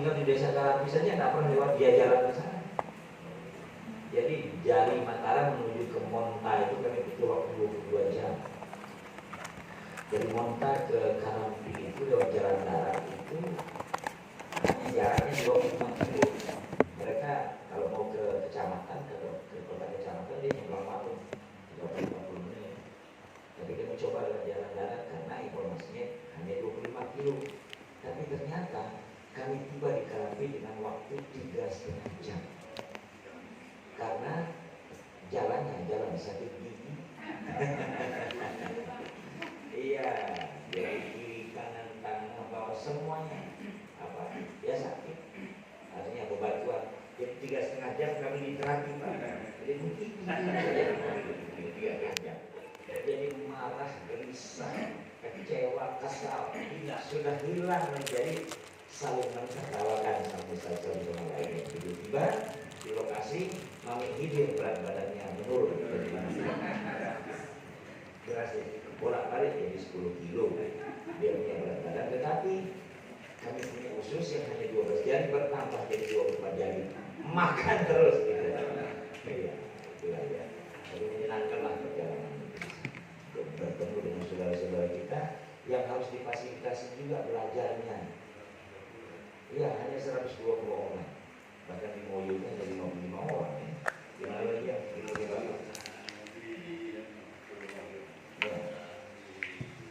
tinggal di desa Karampi saja nggak pernah lewat dia jalan ke sana. Jadi dari Mataram menuju ke Monta itu kami butuh waktu 22 jam. Dari Monta ke Karampi itu lewat jalan darat itu jaraknya 25 kilo. Mereka kalau mau ke kecamatan, ke kota kecamatan dia nyebrang waktu 30-40 menit. Tapi kami coba lewat jalan darat karena informasinya hanya 25 kilo. Tapi ternyata kami tiba di Karampi dengan waktu 3,5 jam. Karena jalannya jalan sakit gigi. Iya, jadi kiri kanan tangan bawah semuanya apa ya sakit. Artinya bebatuan. Jadi 3,5 jam kami di terapi Pak. Jadi mungkin 3,5 jam. Jadi marah, gelisah, kecewa, kesal, sudah hilang menjadi saling mentertawakan satu sama lain. Tiba-tiba di lokasi Mami Hidir berat badannya menurun dari mana? Berhasil bolak-balik jadi 10 kilo dia punya berat badan, tetapi kami punya usus yang hanya 12 jari bertambah jadi 24 jari, makan terus gitu. Iya, itulah ya. Jadi menyenangkanlah perjalanan bertemu dengan saudara-saudara kita yang harus difasilitasi juga belajarnya. Iya, hanya 120 orang. Bahkan di Moyo kan jadi 55 orang ya. Di mana lagi yang di Moyo ya.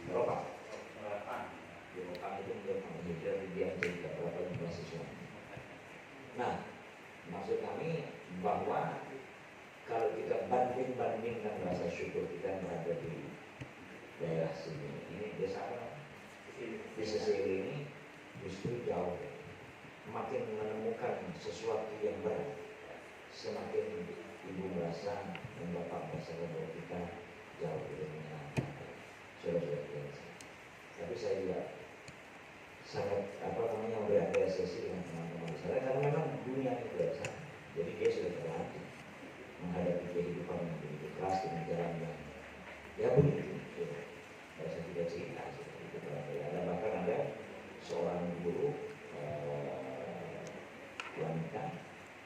Berapa? Di Mekah itu dari dia cerita berapa jumlah siswa. Nah, maksud kami bahwa kalau kita bandingkan rasa syukur kita berada di daerah sini, ini desa apa? Di Sesiri ini justru jauh. Makin menemukan sesuatu yang berat, semakin ibu merasa dan bapak merasa bahwa kita jauh lebih menyenangkan. Saudara-saudara, tapi saya juga sangat berapresiasi dengan teman-teman saya karena memang dunia itu biasa. Jadi dia sudah terlatih menghadapi kehidupan yang begitu keras dengan jalan yang ya begitu. Saya tidak cerita seperti itu. Ada bahkan ada seorang guru wanita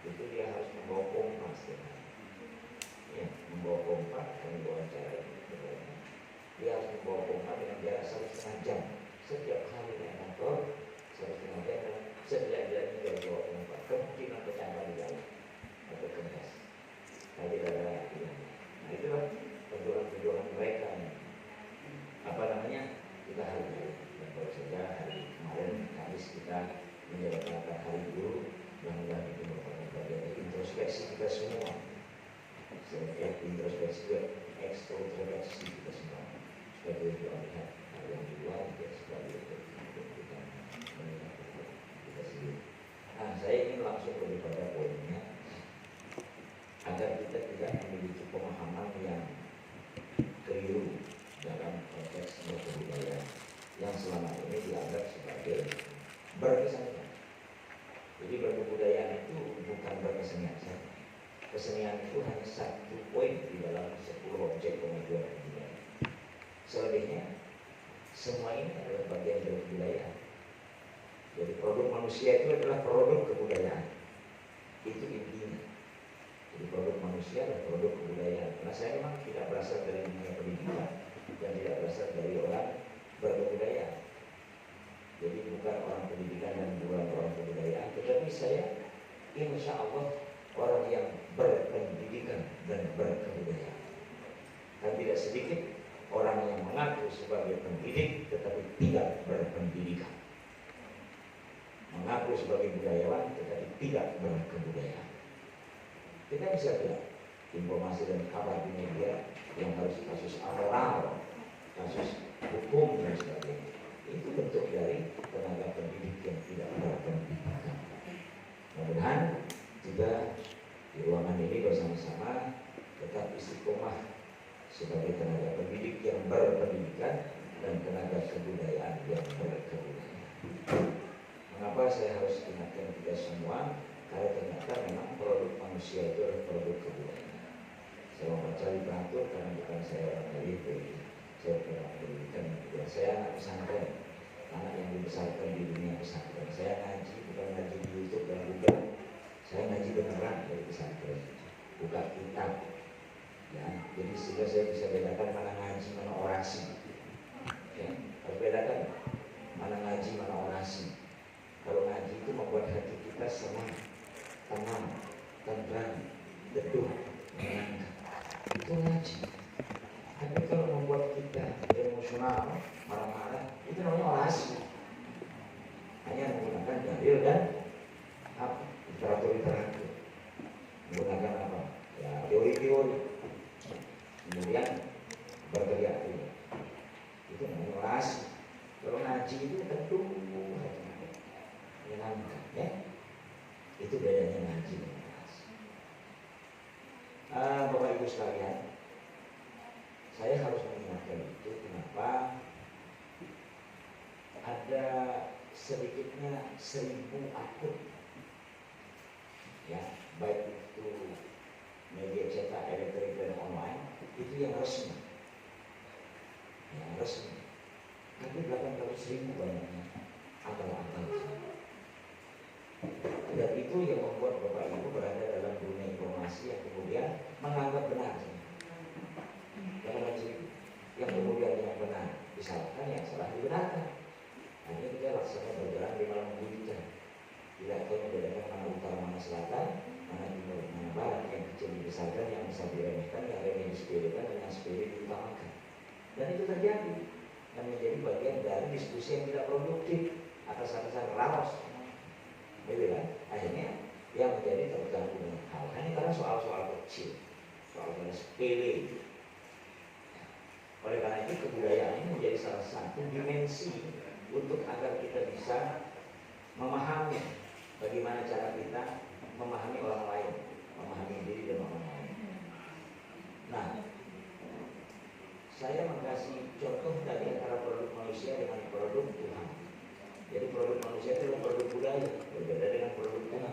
itu dia harus membawa kompas ya, membawa kompas dan wawancara dia harus membawa kompas dengan jarak 1,5 jam setiap kali naik motor 1,5 jam dan setidaknya dia bawa kompas kemungkinan kecambah di dalam atau kemas tadi ada nah itulah perjuangan mereka apa namanya kita hari dan baru saja hari kemarin habis kita menjalankan hari guru yang itu merupakan bagian dari introspeksi kita semua. Setiap introspeksi dan ekstrospeksi kita semua. Supaya kita melihat hal yang di luar kita sebagai kita mengingat kita sendiri. Nah, saya ingin langsung lebih pada poinnya agar kita tidak memiliki pemahaman yang keliru dalam konteks berbudaya yang selama ini dianggap sebagai berkesenian. Jadi berkebudayaan itu bukan berkesenian saja. Kesenian itu hanya satu poin di dalam 10 objek kemajuan kebudayaan. Selebihnya, semua ini adalah bagian dari kebudayaan. Jadi produk manusia itu adalah produk kebudayaan. Itu intinya. Jadi produk manusia adalah produk kebudayaan. Karena saya memang tidak berasal dari dunia pendidikan dan tidak berasal dari orang berkebudayaan. Jadi bukan orang pendidikan dan bukan orang kebudayaan, tetapi saya insya Allah orang yang berpendidikan dan berkebudayaan. Dan tidak sedikit orang yang mengaku sebagai pendidik tetapi tidak berpendidikan, mengaku sebagai budayawan tetapi tidak berkebudayaan. Kita bisa lihat informasi dan kabar di media yang harus kasus amoral, kasus hukum dan sebagainya. Itu bentuk dari tenaga pendidik yang tidak berpendidikan. Mudah-mudahan juga di ruangan ini bersama-sama tetap istiqomah sebagai tenaga pendidik yang berpendidikan dan tenaga kebudayaan yang berkebudayaan. Mengapa saya harus ingatkan kita semua? Karena ternyata memang produk manusia itu adalah produk kebudayaan. Saya membaca literatur karena bukan saya orang dari saya pernah pendidikan juga. Saya anak pesantren, anak yang dibesarkan di dunia pesantren. Saya ngaji bukan ngaji saya bisa bedakan mana ngaji, mana orasi. Ya, harus bedakan mana ngaji, mana orasi. Kalau ngaji itu membuat hati kita senang, tenang, tenang, teduh, menyenangkan. Itu ngaji. Tapi kalau membuat kita emosional, marah-marah, itu namanya orasi. Hanya menggunakan dalil dan literatur. Menggunakan apa? Ya, teori-teori. Kemudian berteriak-teriak. Itu namanya orasi. Kalau ngaji itu teduh, menyenangkan, ya. Itu bedanya ngaji dan orasi. Bapak Ibu sekalian, saya harus mengingatkan itu. Kenapa? Ada sedikitnya 1000 akun, ya, baik itu media cetak, elektronik dan online, itu yang resmi, Tapi 800.000 banyaknya akal-akal. Dan itu yang membuat Bapak Ibu berada dalam dunia informasi yang kemudian menganggap benar. Yang kemudian yang benar disalahkan, yang salah dibenarkan. Hanya kita laksana berjalan di malam gulita. Tidak tahu membedakan mana utara, mana selatan, mana timur, mana barat, yang kecil dibesarkan, yang besar diremehkan, yang remeh disepelekan, dan yang sepele diutamakan. Dan itu terjadi dan menjadi bagian dari diskusi yang tidak produktif atas alasan rawas. Betul kan? Akhirnya yang menjadi terganggu dengan hal hanya karena soal-soal kecil, soal-soal sepele. Oleh karena itu kebudayaan ini menjadi salah satu dimensi untuk agar kita bisa memahami bagaimana cara kita memahami orang lain, memahami diri dan orang lain. Nah, saya mengasih contoh tadi antara produk manusia dengan produk Tuhan. Jadi produk manusia itu adalah produk budaya, berbeda dengan produk Tuhan.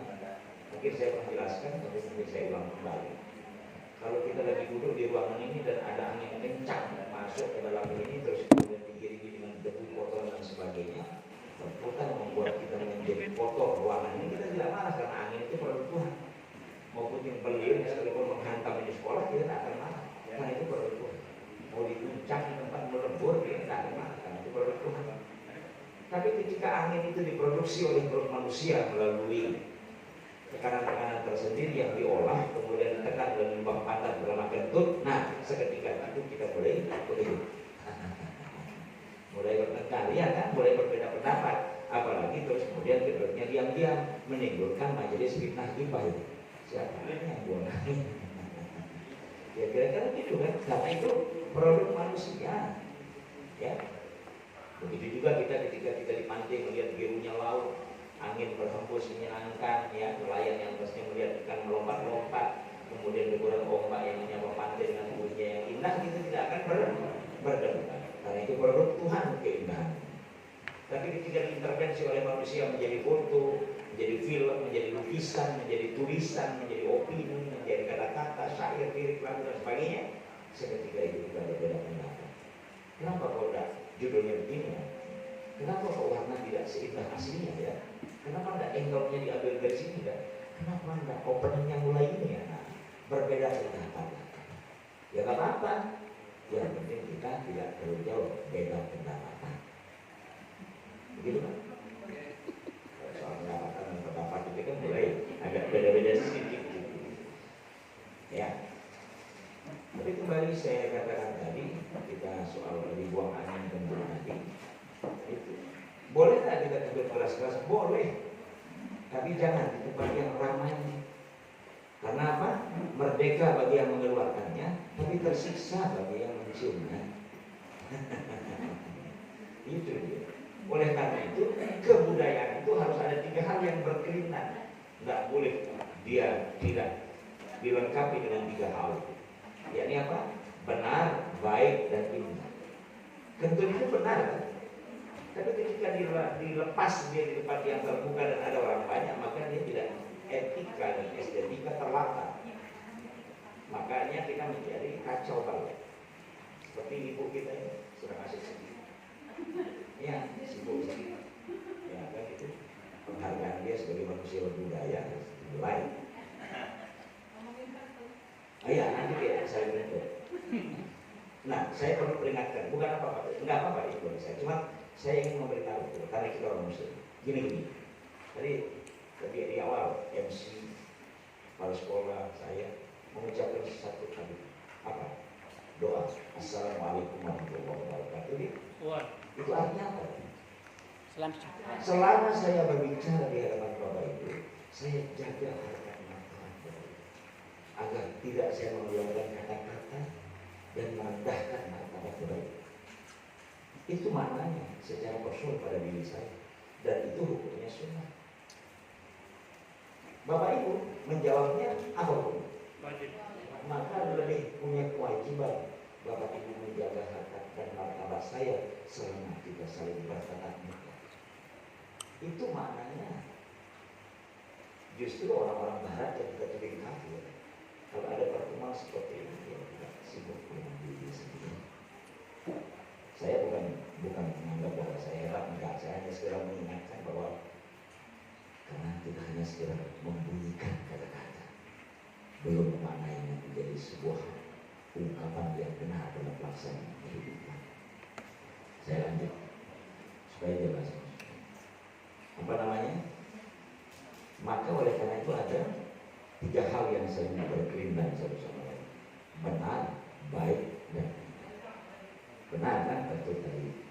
Mungkin saya pernah jelaskan, tapi nanti saya ulang kembali. Kalau kita lagi duduk di ruangan ini dan ada angin kencang masuk ke dalam ini, terus kemudian diiringi dengan debu kotor dan sebagainya, bukan membuat kita menjadi kotor ruangan ini, kita tidak marah karena angin itu produk Tuhan. Maupun yang beliau sekalipun menghantam di sekolah, kita tidak akan marah karena itu produk Tuhan. Mau diguncang di tempat melebur, kita tidak akan marah karena itu produk Tuhan. Tapi ketika angin itu diproduksi oleh perut manusia melalui tekanan-tekanan tersendiri yang diolah, kemudian ditekan dan lubang pantat bernama kentut, nah seketika itu kita mulai bertengkar, ya kan, mulai berbeda pendapat, apalagi terus kemudian kedua-duanya diam-diam menimbulkan majelis fitnah gibah. Siapa yang buang? Ya kira-kira gitu kan, karena itu produk manusia, ya. Begitu juga kita ketika kita dipancing melihat birunya laut, angin berhembus menyenangkan, ya, nelayan yang pastinya melihat ikan melompat-lompat, kemudian deburan ombak yang menyapa pantai dengan bunyinya yang indah, itu tidak akan berdebat. Karena itu produk Tuhan keindahan. Tapi ketika diintervensi oleh manusia menjadi foto, menjadi film, menjadi lukisan, menjadi tulisan, menjadi opini, menjadi kata-kata, syair, lirik, lagu dan sebagainya, seketika itu kita berbeda pendapat. Kenapa kok judulnya begini ya? Kenapa kok warna tidak seindah aslinya ya? Kenapa enggak angle-nya diambil dari sini ya? Kenapa enggak openingnya mulai ini ya? Nah, berbeda pendapat. Ya nggak apa-apa. Yang penting kita tidak terlalu jauh beda pendapat. Begitu kan? Soal pendapatan dan pendapat itu kan mulai agak beda-beda sedikit. Ya. Tapi kembali saya katakan tadi, kita soal dibuang angin dan tadi itu. Boleh tak kita duduk kelas-kelas? Boleh. Tapi jangan di tempat yang ramai. Karena apa? Merdeka bagi yang mengeluarkannya, tapi tersiksa bagi yang menciumnya. Itu dia. Oleh karena itu, kebudayaan itu harus ada 3 hal yang berkelindang. Tidak boleh dia tidak dilengkapi dengan 3 hal. Yakni apa? Benar, baik, dan indah. Kentut itu benar kan? Tapi ketika dilepas dia di tempat yang terbuka dan ada orang banyak, maka dia tidak etika dan estetika terlantar. Makanya kita menjadi kacau balau. Seperti ibu kita ini sudah kasih sedih. Ya, sibuk sedih. Ya kan itu penghargaan dia sebagai manusia berbudaya lain. Iya, nanti dia saya bentuk. Nah, saya perlu peringatkan, bukan apa-apa, enggak apa-apa itu bagi saya. Cuma saya ingin memberitahu karena kita orang Muslim. Gini. Tadi di awal MC kepala sekolah saya mengucapkan satu kali apa? Doa. Assalamualaikum warahmatullahi wabarakatuh. Itu artinya apa? Selama saya berbicara di hadapan Bapak Ibu, saya jaga harkat martabat agar tidak saya mengeluarkan kata-kata dan merendahkan martabat Bapak Ibu. Itu maknanya secara personal pada diri saya, dan itu hukumnya sunnah. Bapak Ibu menjawabnya apa? Maka lebih punya kewajiban Bapak Ibu menjaga harkat dan martabat saya selama kita saling bertatap muka. Itu maknanya. Justru orang-orang Barat yang kita tuduh kafir, kalau ada pertemuan seperti ini, dia tidak sibuk dengan diri sendiri. Saya bukan menganggap bahwa saya hebat, enggak. Saya hanya sekedar mengingatkan bahwa karena kita hanya sekedar membunyikan kata-kata, belum memaknainya menjadi sebuah ungkapan yang benar dalam pelaksanaan kehidupan. Saya lanjut supaya jelas. Apa namanya? Maka oleh karena itu ada 3 hal yang sering berkelindan satu sama lain: benar, baik, dan benar kan betul tadi.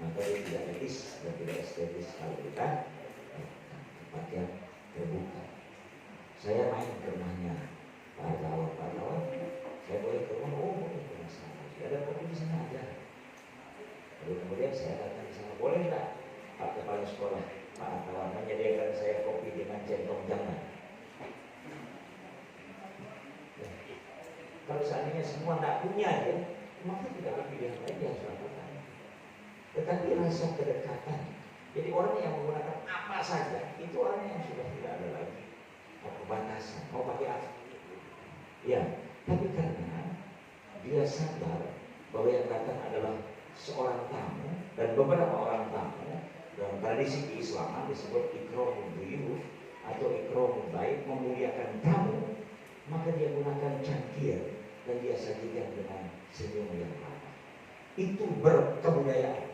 Maka dia tidak etis dan tidak estetis kalau kita tempat yang terbuka. Saya main ke rumahnya Pak Lawan, saya boleh ke rumah, boleh ke rumah sana. Ada kopi di sana aja. Lalu kemudian saya datang di sana, boleh enggak Pak Kepala Sekolah, Pak Lawan menyediakan saya kopi dengan centong jangan. Ya. Kalau seandainya semua tidak punya ya, maka tidak ada pilihan lain yang harus lakukan. Tetapi rasa kedekatan. Jadi orang yang menggunakan apa saja itu orang yang sudah tidak ada lagi batasan. Mau pakai apa? Ya, tapi karena dia sadar bahwa yang datang adalah seorang tamu dan beberapa orang tamu, dalam tradisi keislaman disebut ikramul dhuyuf atau ikramul baik, memuliakan tamu, maka dia gunakan cangkir dan dia sajikan dengan senyum yang ramah. Itu berkebudayaan.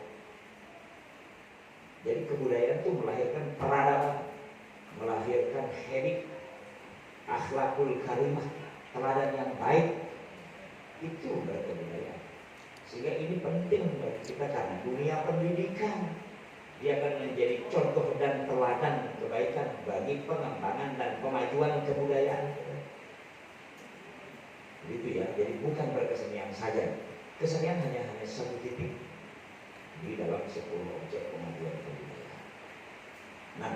Jadi kebudayaan itu melahirkan peradaban, melahirkan etik, akhlakul karimah, teladan yang baik. Itu berkebudayaan. Sehingga ini penting bagi kita karena dunia pendidikan dia akan menjadi contoh dan teladan kebaikan bagi pengembangan dan kemajuan kebudayaan. Begitu ya. Jadi bukan berkesenian saja. Kesenian hanya satu titik di dalam 10 objek kemajuan kebudayaan. Nah,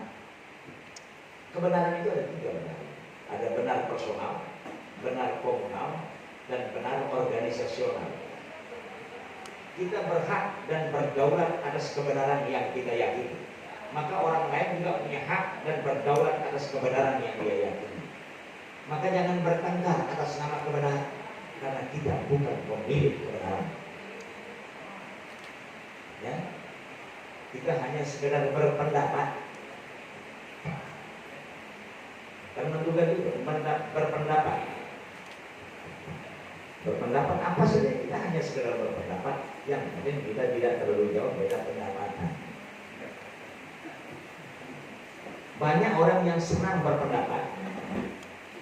kebenaran itu ada 3 benar. Ada benar personal, benar komunal, dan benar organisasional. Kita berhak dan berdaulat atas kebenaran yang kita yakini. Maka orang lain juga punya hak dan berdaulat atas kebenaran yang dia yakini. Maka jangan bertengkar atas nama kebenaran, karena kita bukan pemilik kebenaran. Ya, kita hanya sekedar berpendapat. Karena juga itu berpendapat. Berpendapat apa saja, kita hanya sekedar berpendapat. Yang penting kita tidak terlalu jauh beda pendapatan. Banyak orang yang senang berpendapat,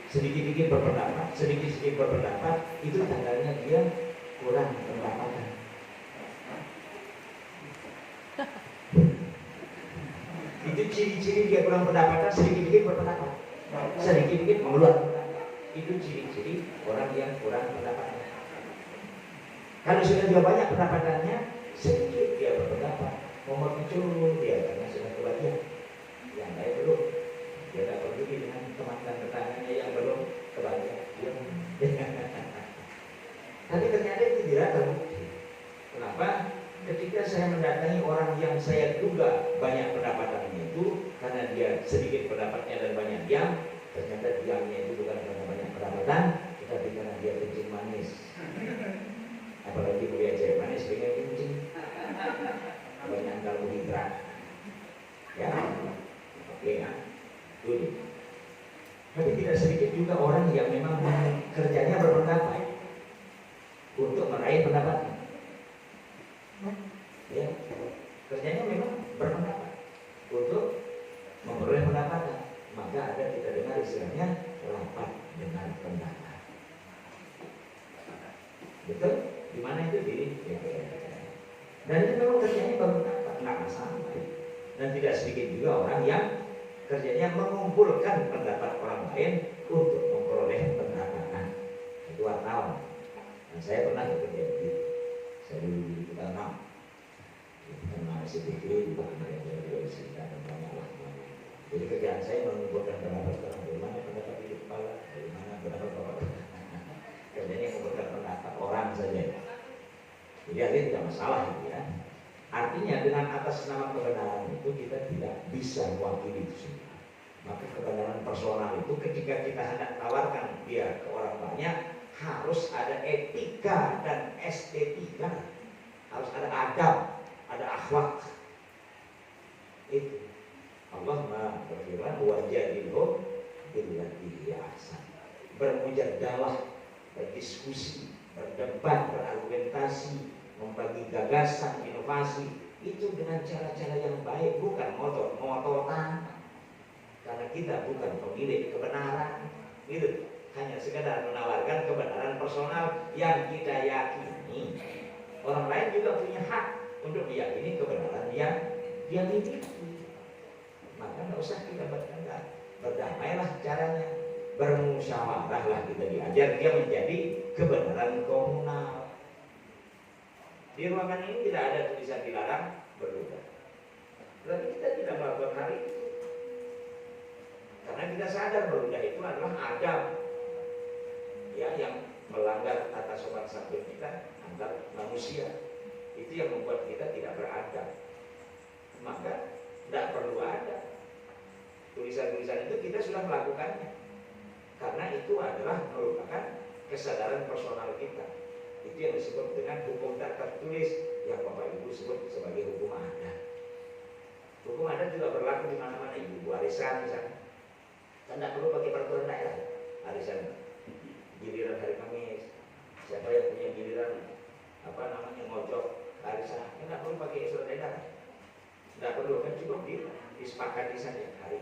sedikit-sedikit berpendapat, sedikit-sedikit berpendapat, itu tandanya dia kurang pendapatan. Itu ciri-ciri dia kurang pendapatan, sedikit-sedikit berpendapat, sedikit-sedikit mengeluarkan. Itu ciri-ciri orang yang kurang pendapatan. Kalau sudah dia banyak pendapatannya, sedikit dia berpendapat, mau muncul dia karena sudah kebagian. Yang lain belum, dia tak peduli dengan teman dan tetangganya yang belum kebagian. Tapi ternyata itu tidak terbukti. Kenapa? Ketika saya mendatangi orang yang saya duga banyak pendapatannya itu, karena dia sedikit pendapatnya dan banyak diam, ternyata diamnya itu bukan karena banyak pendapatan, tetapi karena dia kencing manis. Apalagi kuliah cewek manis dengan kencing, banyak karbohidrat. Ya, oke ya, itu. Tapi tidak sedikit juga orang yang memang kerjanya berpendapat untuk meraih maka ada kita dengar istilahnya rapat dengan pendapat. Betul? Di mana itu di DPR. Dan itu memang kerjanya baru nggak masalah. Dan tidak sedikit juga orang yang kerjanya mengumpulkan pendapat orang lain untuk memperoleh pendapatan. Itu wartawan. Dan saya pernah bekerja begitu. Saya di Tanam, karena SCTV juga ada yang juga di dan banyak lah. Jadi kerjaan saya mengumpulkan pendapat orang, bagaimana pendapat di kepala, bagaimana pendapat orang. Kerjanya mengumpulkan pendapat orang saja. Jadi artinya tidak masalah ya. Artinya dengan atas nama kebenaran itu kita tidak bisa mewakili itu semua. Maka kebenaran personal itu ketika kita hendak tawarkan dia ke orang banyak, harus ada etika dan estetika, harus ada adab, ada akhlak. Itu Allah berfirman, wajadilhum billati hiya ahsan. Bermujadalah, berdiskusi, berdebat, berargumentasi, membagi gagasan, inovasi itu dengan cara-cara yang baik, bukan ngotot-ngototan. Karena kita bukan pemilik kebenaran, gitu. Hanya sekedar menawarkan kebenaran personal yang kita yakini. Orang lain juga punya hak untuk meyakini kebenaran yang dia miliki. Maka tidak usah kita bertengkar. Berdamailah caranya, bermusyawarahlah kita diajar dia menjadi kebenaran komunal. Di ruangan ini tidak ada tulisan dilarang berubah. Tapi kita tidak melakukan hal itu. Karena kita sadar berubah itu adalah adab ya, yang melanggar tata sopan santun kita antar manusia. Itu yang membuat kita tidak beradab. Maka tidak perlu ada tulisan-tulisan itu, kita sudah melakukannya. Karena itu adalah merupakan kesadaran personal kita. Itu yang disebut dengan hukum tak tertulis, yang Bapak Ibu sebut sebagai hukum adat. Hukum adat juga berlaku di mana-mana. Ibu arisan misalnya, kan tidak perlu pakai peraturan daerah. Arisan giliran hari Kamis, siapa yang punya giliran ngojok arisan, tidak perlu pakai surat edaran. Tidak perlu, kan cukup disepakati saja. Hari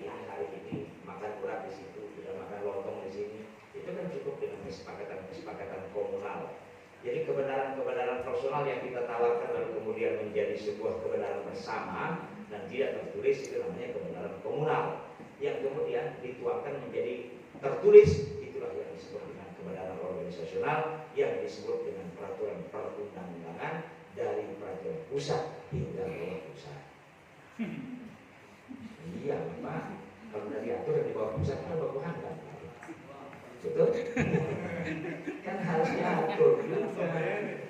ini makan kurang di situ, tidak makan lontong di sini. Itu kan cukup dengan kesepakatan komunal. Jadi kebenaran personal yang kita tawarkan lalu kemudian menjadi sebuah kebenaran bersama dan tidak tertulis, itu namanya kebenaran komunal. Yang kemudian dituangkan menjadi tertulis, itulah yang disebut dengan kebenaran organisasional, yang disebut dengan peraturan perundang-undangan dari peraturan pusat hingga bawah pusat. Iya, Pak. Kalau sudah diatur di bawah pusat kan baku hantam. Betul? Kan harus diatur juga.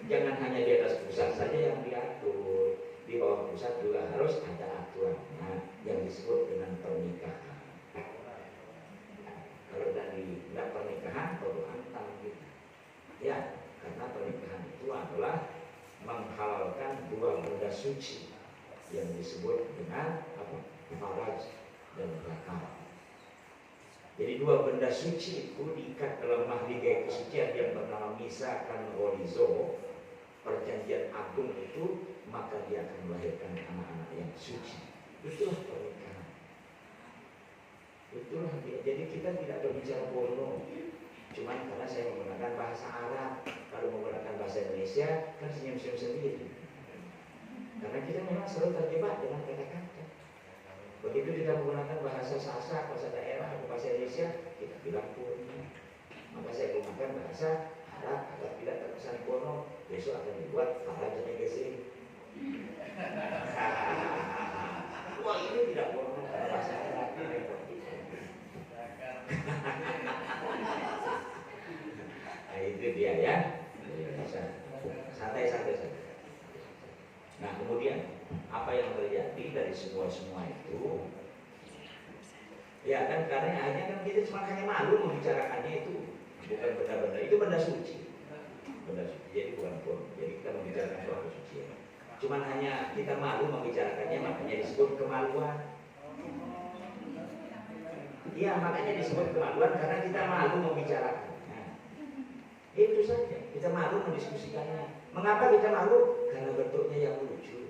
Jangan hanya di atas pusat saja yang diatur. Di bawah pusat juga harus ada aturannya yang disebut dengan pernikahan. Kalau dari pernikahan baru hantam gitu. Ya, karena pernikahan itu adalah menghalalkan dua benda suci yang disebut dengan faraj dan zakar. Jadi dua benda suci itu diikat dalam mahligai kesucian yang bernama Misakan Ghalizo, perjanjian agung itu, maka dia akan melahirkan anak-anak yang suci. Itulah pernikahan. Itulah dia. Jadi kita tidak berbicara porno. Cuman karena saya menggunakan bahasa Arab, kalau menggunakan bahasa Indonesia kan senyum-senyum sendiri. Karena kita memang selalu terjebak dengan kata-kata. Begitu kita menggunakan bahasa Sasak, bahasa daerah atau bahasa Indonesia, kita bilang porno. Maka saya menggunakan bahasa Arab agar tidak terkesan porno. Besok akan dibuat Arab jadi gesing. Wah, ini tidak porno karena bahasa Arab. Nah, itu dia ya. Santai-santai saja. Nah, kemudian apa yang terjadi dari semua itu? Ya kan, karena hanya kan kita cuma hanya malu membicarakannya itu, bukan benda-benda itu benda suci. Benda suci, jadi bukan pun. Jadi kita membicarakan soal kesucian. Cuma hanya kita malu membicarakannya, makanya disebut kemaluan. Iya, makanya disebut kemaluan karena kita malu membicarakannya. Itu saja, kita malu mendiskusikannya. Mengapa kita malu? Karena bentuknya yang lucu.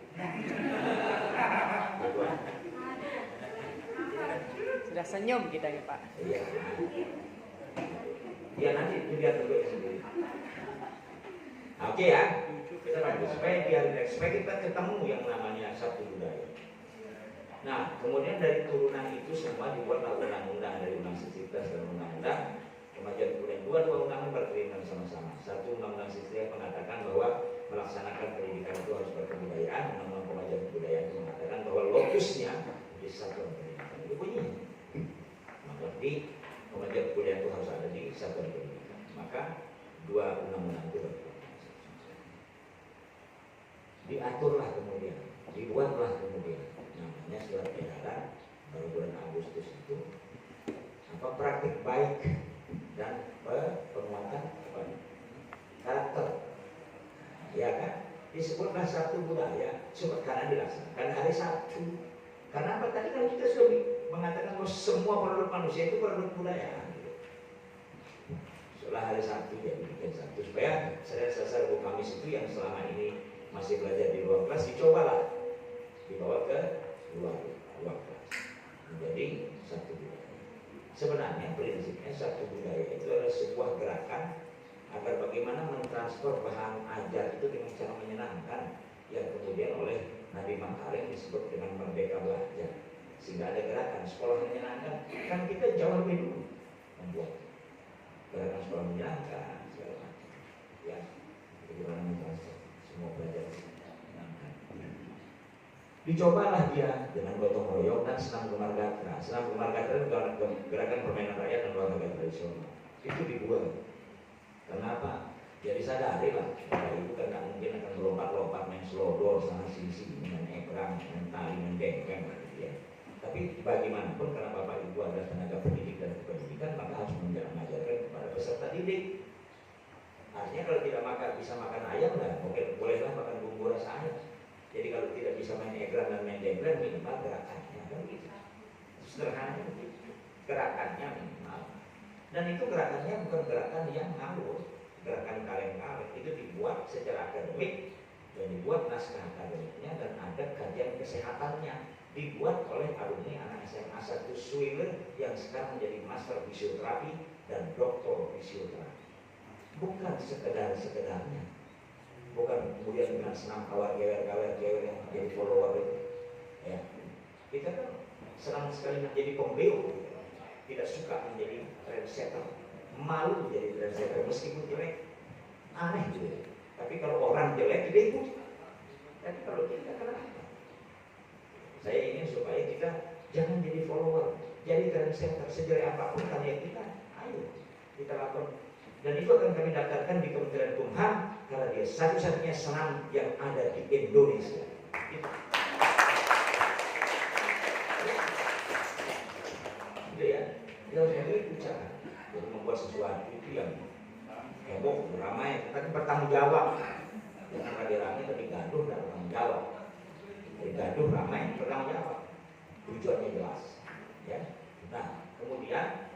Sudah senyum kita ya Pak. Iya. Ya nanti dilihat dulu sendiri. Oke ya, kita lanjut supaya kita ketemu yang namanya Sabtu Budaya. Nah, kemudian dari turunan itu semua dibuatlah undang-undang dari Undang-Undang 19 dan Undang-Undang Kemajuan Kebudayaan. Dua undang-undang berkaitan sama-sama. Satu Undang-Undang 19 mengatakan bahwa melaksanakan pendidikan itu harus berkebudayaan. Undang-Undang Kemajuan Kebudayaan itu mengatakan bahwa lokusnya di satuan pendidikan. Itu bunyinya. Maka di kemajuan kebudayaan itu harus ada di satuan pendidikan. Maka dua undang-undang itu berkaitan. Diaturlah kemudian, dibuatlah kemudian namanya surat edaran pada bulan Agustus itu praktik baik dan penguatan karakter, ya kan? Disebutlah Sabtu Budaya karena dilaksanakan hari Sabtu. Karena apa? Tadi kan kita sudah mengatakan bahwa semua produk manusia itu produk budaya. Setelah hari Sabtu ya bikin Sabtu supaya Senin-Selasa Rabu Kamis itu yang selama ini masih belajar di ruang kelas dicobalah dibawa ke ruang kelas menjadi Sabtu Budaya. Sebenarnya prinsipnya Sabtu Budaya itu adalah sebuah gerakan agar bagaimana mentransfer bahan ajar itu dengan cara menyenangkan yang kemudian oleh Nadiem Makarim disebut dengan Merdeka Belajar, sehingga ada gerakan sekolah menyenangkan. Kan kita jauh lebih dulu membuat gerakan sekolah menyenangkan segala macam, ya bagaimana mentransfer semua belajar menyenangkan. Dicobalah dia dengan gotong royong dan senam gemar gatra. Senam gemar gatra itu gerakan permainan rakyat dan olahraga tradisional. Itu dibuat. Kenapa? Ya disadari lah bahwa itu kan tidak mungkin akan melompat-lompat main slodor sana sini main ekrang, main tali, main dengkeng gitu ya. Tapi bagaimanapun karena Bapak Ibu adalah tenaga pendidik dan kependidikan, maka harus mengajarkan kepada peserta didik. Artinya kalau tidak bisa makan ayam, lah bolehlah makan bumbu rasa ayam. Jadi kalau tidak bisa main egrang dan main dengklang, minimal gerakannya kan gitu. Sederhana begitu. Gerakannya minimal. Dan itu gerakannya bukan gerakan yang ngawur, gerakan kaleng-kaleng. Itu dibuat secara akademik dan dibuat naskah akademiknya dan ada kajian kesehatannya. Dibuat oleh alumni anak SMA 1 Swiler yang sekarang menjadi master fisioterapi dan doktor fisioterapi. Bukan sekedarnya. Bukan kemudian dengan senang kawar gewer yang menjadi follower itu. Ya. Kita kan senang sekali menjadi pembelot, tidak suka menjadi trendsetter, malu menjadi trendsetter meskipun jelek, aneh gitu. Tapi kalau orang jelek kita ikut. Tapi kalau kita kenapa? Saya ingin supaya kita jangan jadi follower, jadi trendsetter sejelek apapun karya kita. Ayo kita lakukan. Dan itu akan kami daftarkan di Kementerian Kumham karena dia satu-satunya senam yang ada di Indonesia. Gitu ya. Kita harus itu cara. Jadi membuat sesuatu itu yang heboh, ramai, tapi bertanggung jawab. Jangan rame-rame tapi gaduh dan bertanggung jawab. Jadi gaduh, ramai, bertanggung jawab. Tujuannya jelas. Ya. Nah, kemudian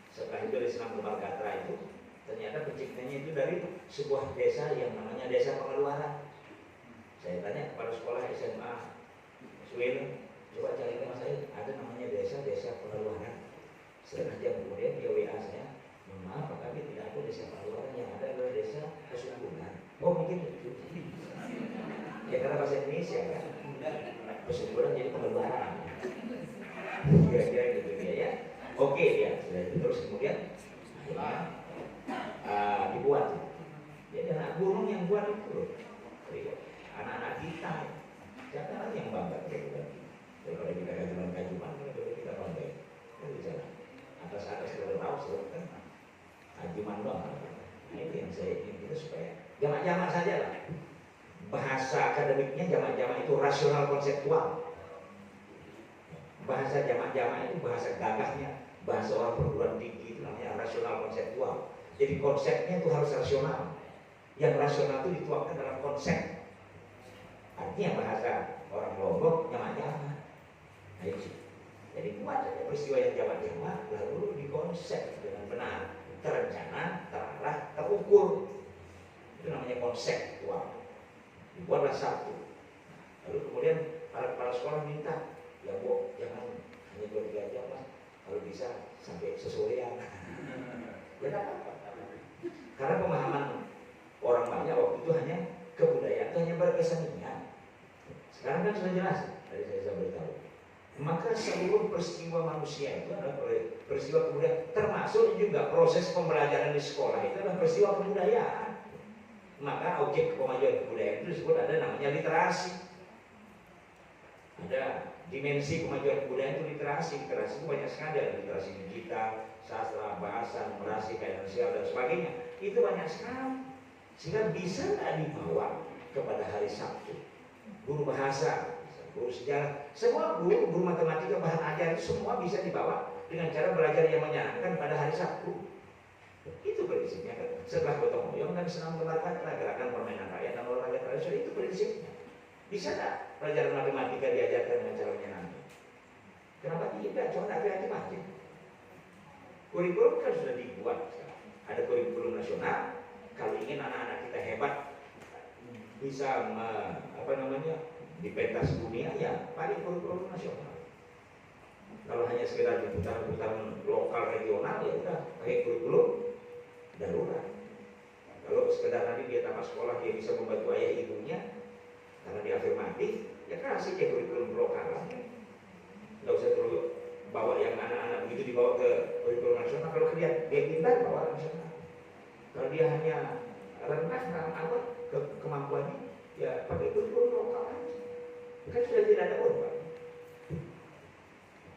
setelah itu dari senam gemar gatra itu ternyata penciptanya itu dari sebuah desa yang namanya Desa Pengeluaran. Saya tanya kepada sekolah SMA Sweden, coba cari nama saya, ada namanya Desa Pengeluaran. Setengah jam kemudian dia WA saya, maaf Pak Kabit, tidak ada Desa Pengeluaran, yang ada adalah Desa Pesungguhan. Oh mungkin itu ya karena bahasa Indonesia kan, Pesungguhan jadi pengeluaran, kira-kira gitu dia ya. Oke ya, sudah itu terus kemudian akhirnya dibuat. Jadi anak gunung yang buat itu loh. Anak-anak kita, siapa lagi yang bangga gitu kan? Daripada kita kajuman, kita bangga. Kan di sana. Atas kalau tahu selalu kan kajuman doang. Nah itu yang saya ingin kita supaya jamak-jamak saja lah. Bahasa akademiknya jamak-jamak itu rasional konseptual. Bahasa jamak-jamak itu bahasa gagahnya. Bahasa orang perguruan tinggi itu namanya rasional konseptual. Jadi konsepnya itu harus rasional. Yang rasional itu dituangkan dalam konsep. Artinya bahasa orang Lombok jamak-jamak. Nah itu. Jadi buat saja peristiwa yang jamak-jamak lalu dikonsep dengan benar, terencana, terarah, terukur. Itu namanya konseptual. Dibuatlah satu. Lalu kemudian para sekolah minta, ya Bu, jangan hanya sudah jelas dari saya beritahu. Maka seluruh peristiwa manusia itu adalah peristiwa kebudayaan, termasuk juga proses pembelajaran di sekolah itu adalah peristiwa kebudayaan. Maka objek kemajuan kebudayaan itu disebut ada namanya literasi. Ada dimensi kemajuan kebudayaan itu literasi. Literasi itu banyak sekali, ada literasi digital, sastra, bahasa, numerasi, finansial dan sebagainya. Itu banyak sekali. Sehingga bisa nggak dibawa kepada hari Sabtu? Guru bahasa, guru sejarah, semua guru matematika, bahan ajar itu semua bisa dibawa dengan cara belajar yang menyenangkan pada hari Sabtu. Itu prinsipnya kan. Setelah gotong royong dan senam gelar kata, gerakan permainan rakyat dan olahraga tradisional, itu prinsipnya. Bisa nggak pelajaran matematika diajarkan dengan cara menyenangkan? Kenapa tidak? Cuma kreatif aja. Kurikulum kan sudah dibuat. Ada kurikulum nasional. Kalau ingin anak-anak kita hebat, bisa di pentas dunia, ya paling kurikulum nasional. Kalau hanya sekedar di putaran-putaran lokal regional, ya udah pakai kurikulum darurat. Kalau sekedar nanti dia tamat sekolah dia bisa membantu ayah ibunya karena dia afirmatif, ya kasih dia kurikulum lokal. Nggak usah terlalu bawa yang anak-anak begitu dibawa ke kurikulum nasional. Kalau dia pintar bawa nasional. Kalau dia hanya rendah kemampuannya, ya pakai kurikulum lokal aja. Kan sudah tidak ada uang.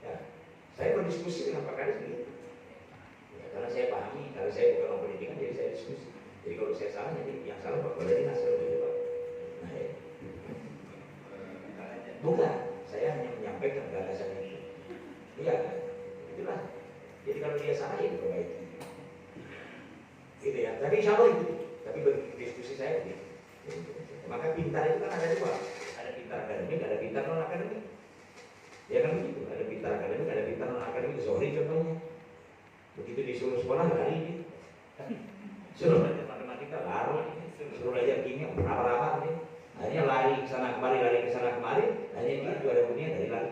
Ya, saya berdiskusi dengan Pak Kadis begitu. Ya, karena saya pahami, karena saya bukan orang pendidikan, jadi saya diskusi. Jadi kalau saya salah, jadi yang salah Pak Kadis nasib begitu Pak. Nah, ya. Bukan, saya hanya menyampaikan gagasan itu. Iya, itulah. Jadi kalau dia salah ya diperbaiki. Gitu ya. Tapi insya Allah itu. Tapi berdiskusi saya begitu. Maka pintar itu kan ada dua. Ada pintar akademik, ada pintar non akademik. Ya kan begitu. Ada pintar akademik, ada pintar non akademik. Zohri contohnya. Begitu disuruh sekolah lari dia. Suruh belajar matematika lari. Suruh belajar kimia berapa-apa dia. Akhirnya lari ke sana kemari, lari ke sana kemari. Akhirnya dia juara dunia dari lari.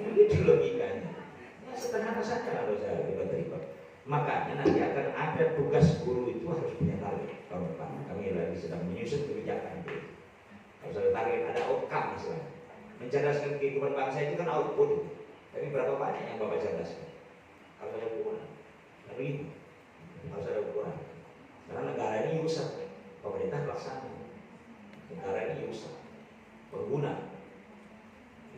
Begitu logikanya. Ya sederhana saja kalau saya terlibat. Makanya nanti akan ada tugas guru itu harus punya target tahun depan. Kami lagi sedang menyusun kebijakan itu. Harus ada target, ada outcome misalnya. Mencerdaskan kehidupan bangsa itu kan output. Tapi berapa banyak yang Bapak cerdaskan? Harus ada ukuran. Nah begitu. Harus ada ukuran. Karena negara ini usaha, pemerintah pelaksana. Negara ini usaha, pengguna.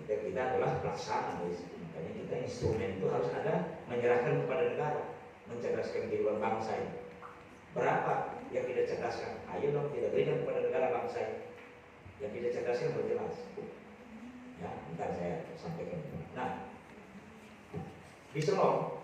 Kita adalah pelaksana. Makanya kita instrumen itu harus ada menyerahkan kepada negara. Mencerdaskan kehidupan bangsa ini. Berapa yang tidak cerdaskan? Ayo dong kita berikan kepada negara bangsa ini. Yang tidak cerdaskan berjelas. Ya, ntar saya sampaikan. Nah, di Selong